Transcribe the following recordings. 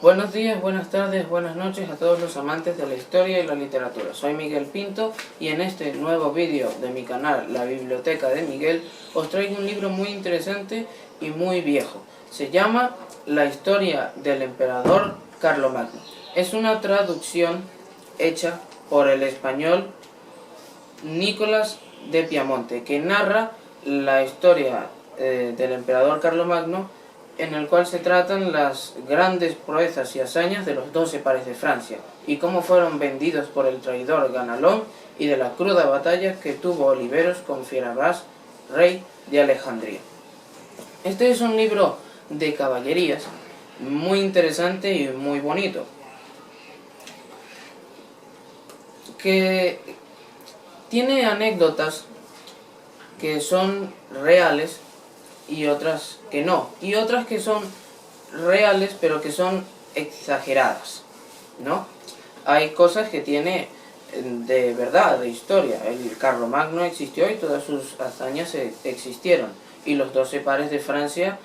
Buenos días, buenas tardes, buenas noches a todos los amantes de la historia y la literatura. Soy Miguel Pinto y en este nuevo vídeo de mi canal, La Biblioteca de Miguel, os traigo un libro muy interesante y muy viejo. Se llama La historia del emperador Carlomagno. Es una traducción hecha por el español Nicolás de Piamonte, que narra la historia del emperador Carlomagno, en el cual se tratan las grandes proezas y hazañas de los 12 pares de Francia, y cómo fueron vendidos por el traidor Ganalón, y de la cruda batalla que tuvo Oliveros con Fierabras, rey de Alejandría. Este es un libro de caballerías, muy interesante y muy bonito, que tiene anécdotas que son reales y otras que no, y otras que son reales pero que son exageradas, ¿no? Hay cosas que tiene de verdad, de historia. El Carlomagno existió y todas sus hazañas existieron, y los 12 pares de Francia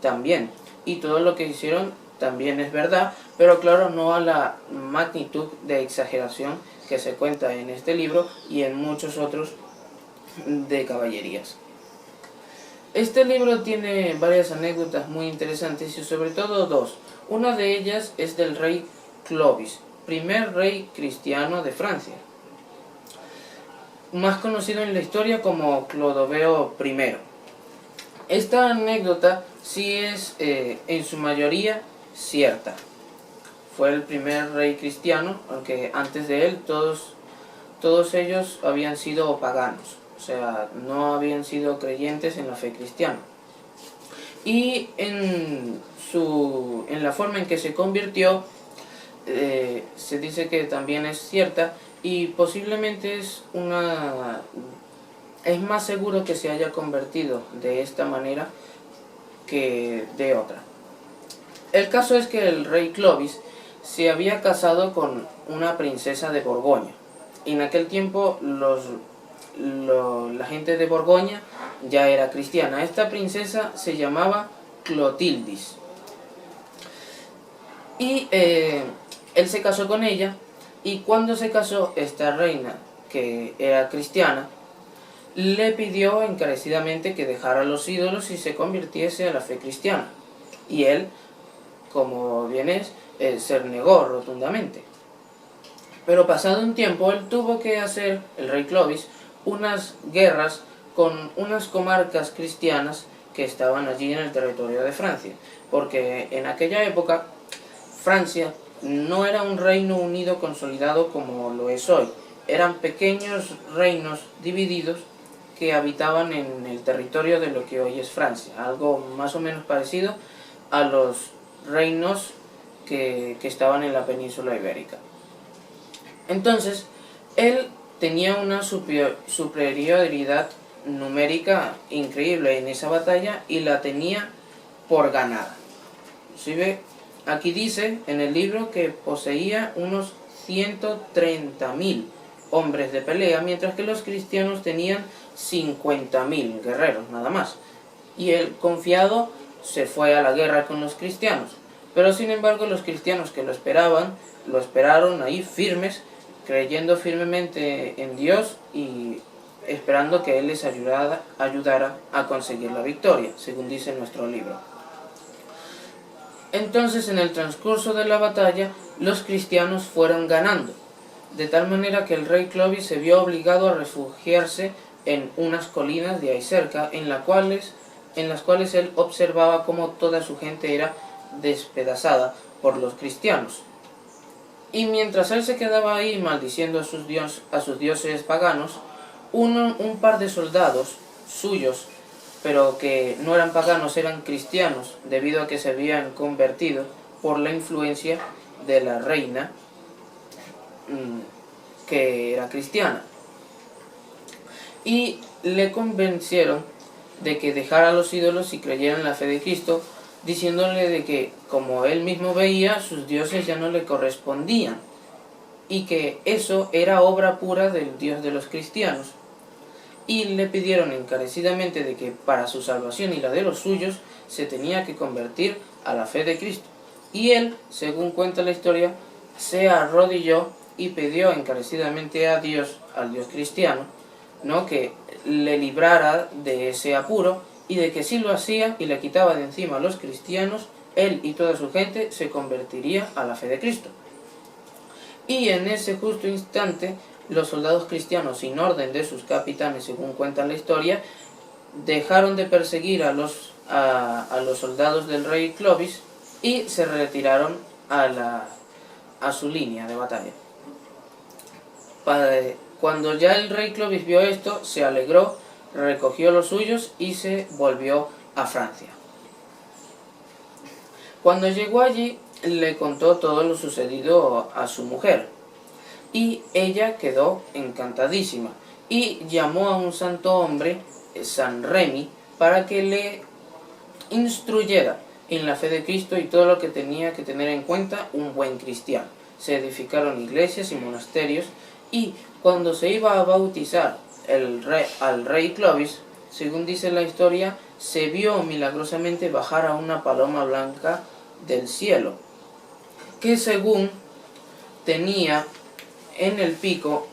también, y todo lo que hicieron también es verdad, pero claro, no a la magnitud de exageración que se cuenta en este libro y en muchos otros de caballerías. Este libro tiene varias anécdotas muy interesantes y sobre todo dos. Una de ellas es del rey Clovis, primer rey cristiano de Francia, más conocido en la historia como Clodoveo I. Esta anécdota sí es en su mayoría cierta. Fue el primer rey cristiano, aunque antes de él todos ellos habían sido paganos. O sea, no habían sido creyentes en la fe cristiana. Y en la forma en que se convirtió, se dice que también es cierta, y posiblemente es más seguro que se haya convertido de esta manera que de otra. El caso es que el rey Clovis se había casado con una princesa de Borgoña. Y en aquel tiempo la gente de Borgoña ya era cristiana. Esta princesa se llamaba Clotildis. Y él se casó con ella, y cuando se casó, esta reina, que era cristiana, le pidió encarecidamente que dejara los ídolos y se convirtiese a la fe cristiana. Y él, como bien es, se negó rotundamente. Pero pasado un tiempo, él tuvo que hacer, el rey Clovis, unas guerras con unas comarcas cristianas que estaban allí en el territorio de Francia, porque en aquella época Francia no era un reino unido consolidado como lo es hoy. Eran pequeños reinos divididos que habitaban en el territorio de lo que hoy es Francia, algo más o menos parecido a los reinos que estaban en la península ibérica. Entonces, él tenía una superioridad numérica increíble en esa batalla y la tenía por ganada. ¿Sí ve? Aquí dice en el libro que poseía unos 130.000 hombres de pelea, mientras que los cristianos tenían 50.000 guerreros nada más. Y él, confiado, se fue a la guerra con los cristianos. Pero sin embargo los cristianos que lo esperaron ahí firmes, creyendo firmemente en Dios y esperando que Él les ayudara a conseguir la victoria, según dice nuestro libro. Entonces, en el transcurso de la batalla, los cristianos fueron ganando, de tal manera que el rey Clovis se vio obligado a refugiarse en unas colinas de ahí cerca, en las cuales él observaba cómo toda su gente era despedazada por los cristianos. Y mientras él se quedaba ahí maldiciendo a sus dioses paganos, un par de soldados suyos, pero que no eran paganos, eran cristianos, debido a que se habían convertido por la influencia de la reina, que era cristiana. Y le convencieron de que dejara los ídolos y creyera en la fe de Cristo, diciéndole de que, como él mismo veía, sus dioses ya no le correspondían, y que eso era obra pura del Dios de los cristianos. Y le pidieron encarecidamente de que para su salvación y la de los suyos se tenía que convertir a la fe de Cristo. y él, según cuenta la historia, se arrodilló y pidió encarecidamente a Dios, al Dios cristiano, ¿no?, que le librara de ese apuro, y de que si lo hacía y le quitaba de encima a los cristianos, él y toda su gente se convertiría a la fe de Cristo. Y en ese justo instante, los soldados cristianos, sin orden de sus capitanes, según cuenta la historia, dejaron de perseguir a los soldados del rey Clovis y se retiraron a su línea de batalla. Cuando ya el rey Clovis vio esto, se alegró, recogió los suyos y se volvió a Francia. Cuando llegó allí, le contó todo lo sucedido a su mujer, y ella quedó encantadísima, y llamó a un santo hombre, San Remi, para que le instruyera en la fe de Cristo y todo lo que tenía que tener en cuenta un buen cristiano. Se edificaron iglesias y monasterios, y cuando se iba a bautizar al rey Clovis, según dice la historia, se vio milagrosamente bajar a una paloma blanca del cielo, que según tenía en el pico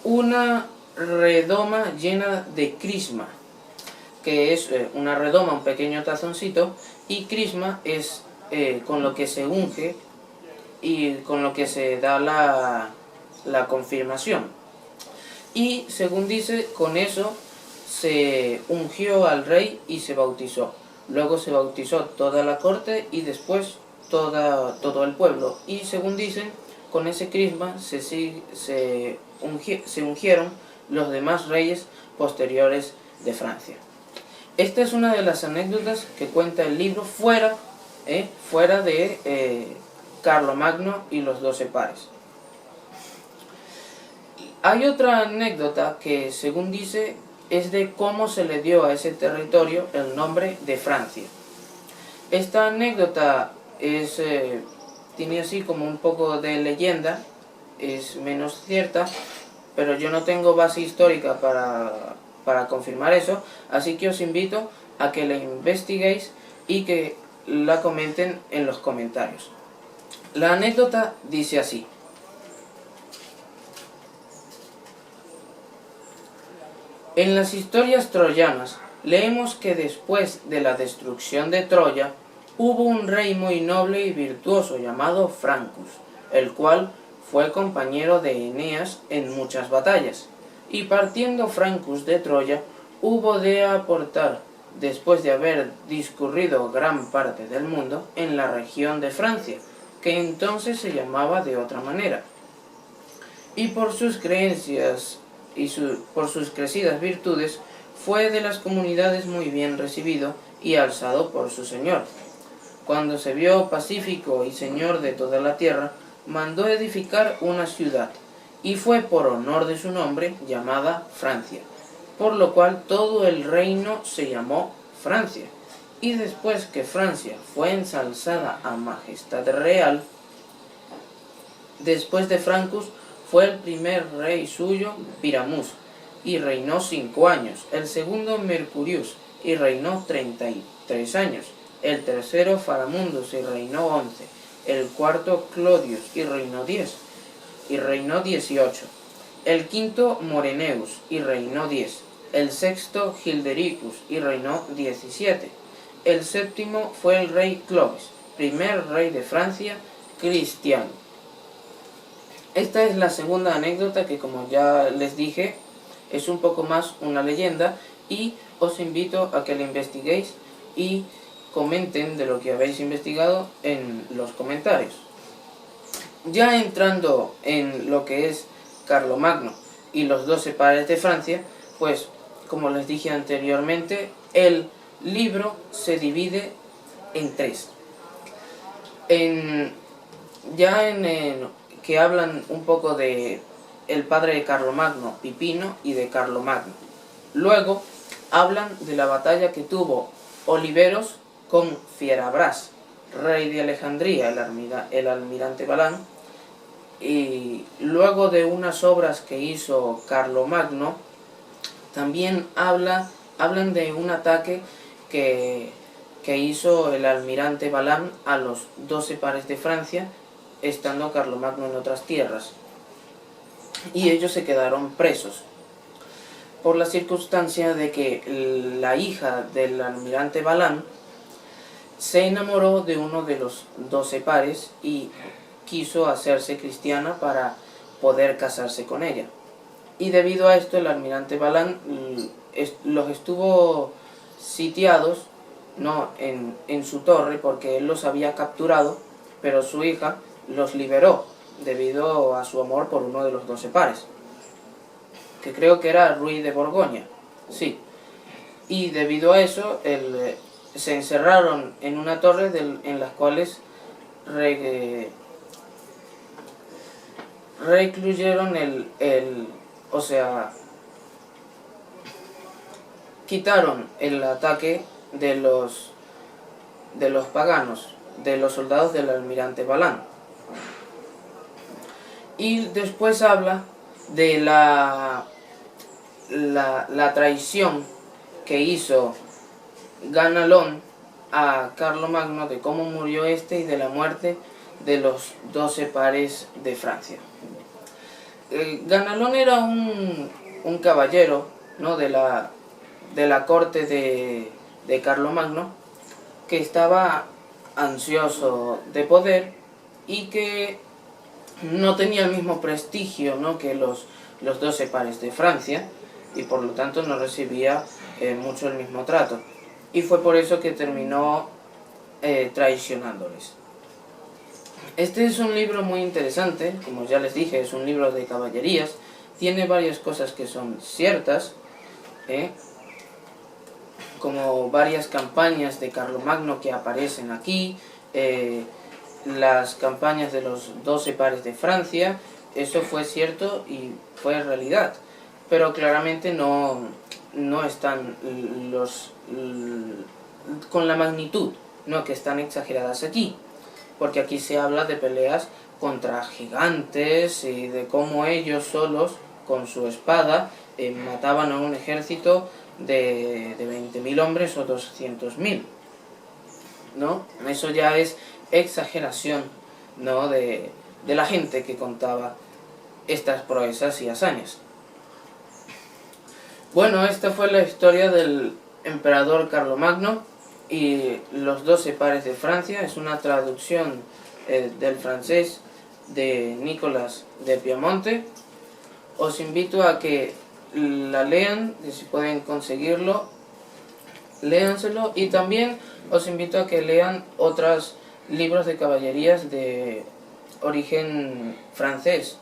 una redoma llena de crisma, que es una redoma, un pequeño tazoncito, y crisma es con lo que se unge y con lo que se da la confirmación. Y según dice, con eso se ungió al rey y se bautizó. Luego se bautizó toda la corte y después todo el pueblo. Y según dicen, con ese crisma se ungieron los demás reyes posteriores de Francia. Esta es una de las anécdotas que cuenta el libro fuera de Carlomagno y los 12 pares. Hay otra anécdota que, según dice, es de cómo se le dio a ese territorio el nombre de Francia. Esta anécdota tiene así como un poco de leyenda, es menos cierta, pero yo no tengo base histórica para confirmar eso, así que os invito a que la investiguéis y que la comenten en los comentarios. La anécdota dice así: en las historias troyanas leemos que después de la destrucción de Troya hubo un rey muy noble y virtuoso llamado Francus, el cual fue compañero de Eneas en muchas batallas, y partiendo Francus de Troya hubo de aportar, después de haber discurrido gran parte del mundo, en la región de Francia, que entonces se llamaba de otra manera, y por sus creencias y por sus crecidas virtudes fue de las comunidades muy bien recibido y alzado por su señor. Cuando se vio pacífico y señor de toda la tierra, mandó edificar una ciudad, y fue por honor de su nombre llamada Francia, por lo cual todo el reino se llamó Francia. Y después que Francia fue ensalzada a majestad real, después de Francus fue el primer rey suyo Piramus, y reinó 5 años, el segundo Mercurius, y reinó 33 años, el tercero Faramundus, y reinó 11, el cuarto Clodius, y reinó 10, y reinó 18, el quinto Moreneus, y reinó 10, el sexto Gildericus, y reinó 17, el séptimo fue el rey Clovis, primer rey de Francia cristiano. Esta es la segunda anécdota que, como ya les dije, es un poco más una leyenda, y os invito a que la investiguéis y comenten de lo que habéis investigado en los comentarios. Ya entrando en lo que es Carlomagno y los 12 pares de Francia, pues como les dije anteriormente, el libro se divide en 3. Que hablan un poco de el padre de Carlomagno, Pipino, y de Carlomagno. Luego hablan de la batalla que tuvo Oliveros con Fierabras, rey de Alejandría, el almirante Balán, y luego de unas obras que hizo Carlomagno. También hablan de un ataque que que hizo el almirante Balán a los 12 pares de Francia, estando Carlomagno en otras tierras, y ellos se quedaron presos por la circunstancia de que la hija del almirante Balán se enamoró de uno de los 12 pares y quiso hacerse cristiana para poder casarse con ella. Y debido a esto el almirante Balán los estuvo sitiados, ¿no?, en su torre, porque él los había capturado, pero su hija los liberó debido a su amor por uno de los 12 pares, que creo que era Ruy de Borgoña, sí. Y debido a eso se encerraron en una torre en las cuales recluyeron o sea, quitaron el ataque de los paganos, de los soldados del almirante Balán. Y después habla de la traición que hizo Ganelón a Carlomagno, de cómo murió este y de la muerte de los 12 pares de Francia. Ganelón era un caballero, ¿no?, de la corte de Carlomagno, que estaba ansioso de poder y que no tenía el mismo prestigio, ¿no?, que los 12 pares de Francia, y por lo tanto no recibía mucho el mismo trato. Y fue por eso que terminó traicionándoles. Este es un libro muy interesante, como ya les dije, es un libro de caballerías, tiene varias cosas que son ciertas, como varias campañas de Carlomagno que aparecen aquí, las campañas de los 12 pares de Francia, eso fue cierto y fue realidad, pero claramente no están con la magnitud, ¿no?, que están exageradas aquí, porque aquí se habla de peleas contra gigantes y de cómo ellos solos, con su espada, mataban a un ejército de 20.000 hombres o 200.000, ¿no? Eso ya es exageración, ¿no?, de la gente que contaba estas proezas y hazañas. Bueno, esta fue la historia del emperador Carlomagno y los 12 pares de Francia. Es una traducción del francés de Nicolas de Piamonte. Os invito a que la lean, y si pueden conseguirlo, léanselo, y también os invito a que lean otros libros de caballerías de origen francés,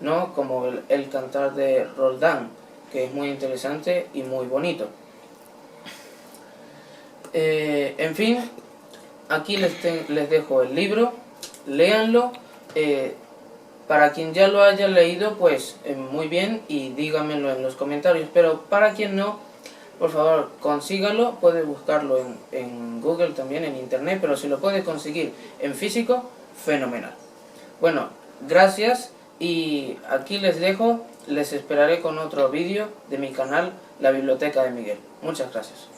¿no?, como el Cantar de Roldan, que es muy interesante y muy bonito. En fin, aquí les dejo el libro, léanlo. Para quien ya lo haya leído, pues muy bien, y dígamelo en los comentarios, pero para quien no, por favor, consígalo. Puede buscarlo en Google también, en internet, pero si lo puede conseguir en físico, fenomenal. Bueno, gracias, y aquí les dejo. Les esperaré con otro vídeo de mi canal, La Biblioteca de Miguel. Muchas gracias.